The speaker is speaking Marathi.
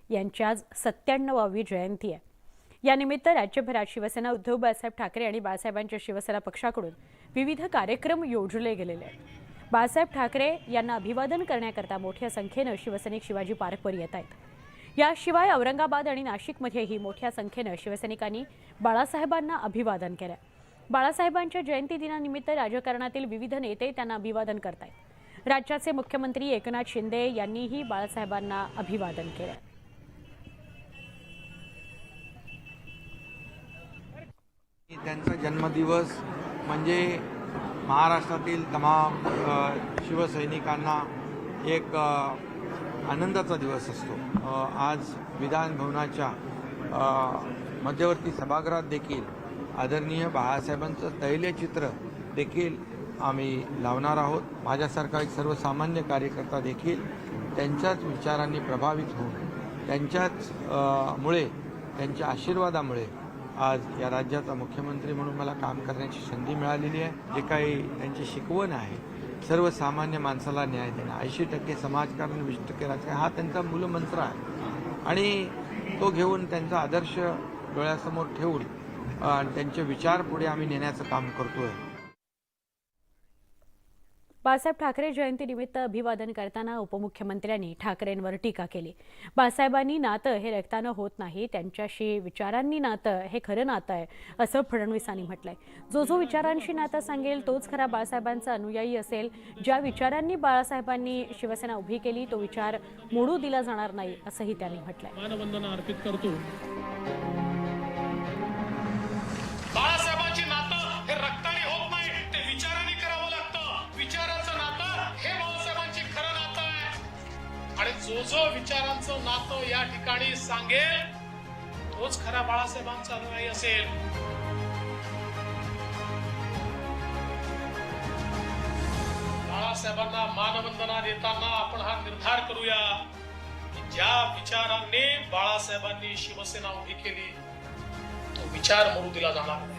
यांची आज 97वी जयंती आहे। या निमित्त राज्यभरात शिवसेना उद्धव बाळासाहेब ठाकरे आणि बाळासाहेबांच्या शिवसेना पक्षाकडून विविध कार्यक्रम योजले गेलेले आहेत। बाळासाहेब ठाकरे यांना अभिवादन करण्याकरता मोठ्या संख्येने शिवसैनिक शिवाजी पार्कवर येत आहेत। याशिवाय औरंगाबाद आणि नाशिकमध्येही मोठ्या संख्येने शिवसैनिकांनी बाळासाहेबांना अभिवादन केले। बाळासाहेबांच्या जयंती दिनानिमित्त राजकारणातील विविध नेते त्यांना अभिवादन करतात। राज्याचे मुख्यमंत्री एकनाथ शिंदे यांनीही बाळासाहेबांना अभिवादन केले। त्यांचा जन्मदिवस म्हणजे महाराष्ट्रातील तमाम शिवसैनिकांना एक आनंदाचा दिवस असतो। आज विधान भवनाच्या मध्यवर्ती सभागृहात देखील आदरणीय बाळासाहेबांचं तैलचित्र देखील आम्ही लावणार आहोत। माझ्यासारखा एक सर्वसामान्य कार्यकर्ता देखील त्यांच्याच विचारांनी प्रभावित होऊन त्यांच्या आशीर्वादामुळे आज या राज्याचा मुख्यमंत्री म्हणून मला काम करण्याची संधी मिळालेली आहे। जे काही त्यांची शिकवण आहे, सर्वसामान्य माणसाला न्याय देणं, 80% समाजकारण, 20% राजकारण, हा त्यांचा मूलमंत्र आहे आणि तो घेऊन त्यांचा आदर्श डोळ्यासमोर ठेवून त्यांचे विचार पुढे आम्ही नेण्याचं काम करतोय। बाळासाहेब ठाकरे जयंतीनिमित्त अभिवादन करताना उपमुख्यमंत्र्यांनी ठाकरेंवर टीका केली। बाळासाहेबांनी नातं हे रक्तानं होत नाही, त्यांच्याशी विचारांनी नातं हे खरं नातं आहे असं फडणवीसांनी म्हटलंय। जो विचारांशी नातं सांगेल तोच खरा बाळासाहेबांचा अनुयायी असेल। ज्या विचारांनी बाळासाहेबांनी शिवसेना उभी केली तो विचार मोडू दिला जाणार नाही असंही त्यांनी म्हटलंय। मानवंदना अर्पित करतो। बाळासाहेबांची नातं हे रक्ताने होत नाही, ते विचारांनी करावं लागतं। विचारांचं नातं हे बाळासाहेबांची खरं नातं आहे आणि जो विचारांचं नातं या ठिकाणी सांगेल तोच खरा बाळासाहेबांचा अनुयायी असेल। बाळासाहेबांना मानवंदना देताना आपण हा निर्धार करूया की ज्या विचारांनी बाळासाहेबांनी शिवसेना उभी केली तो विचार मोडू दिला जाणार नाही।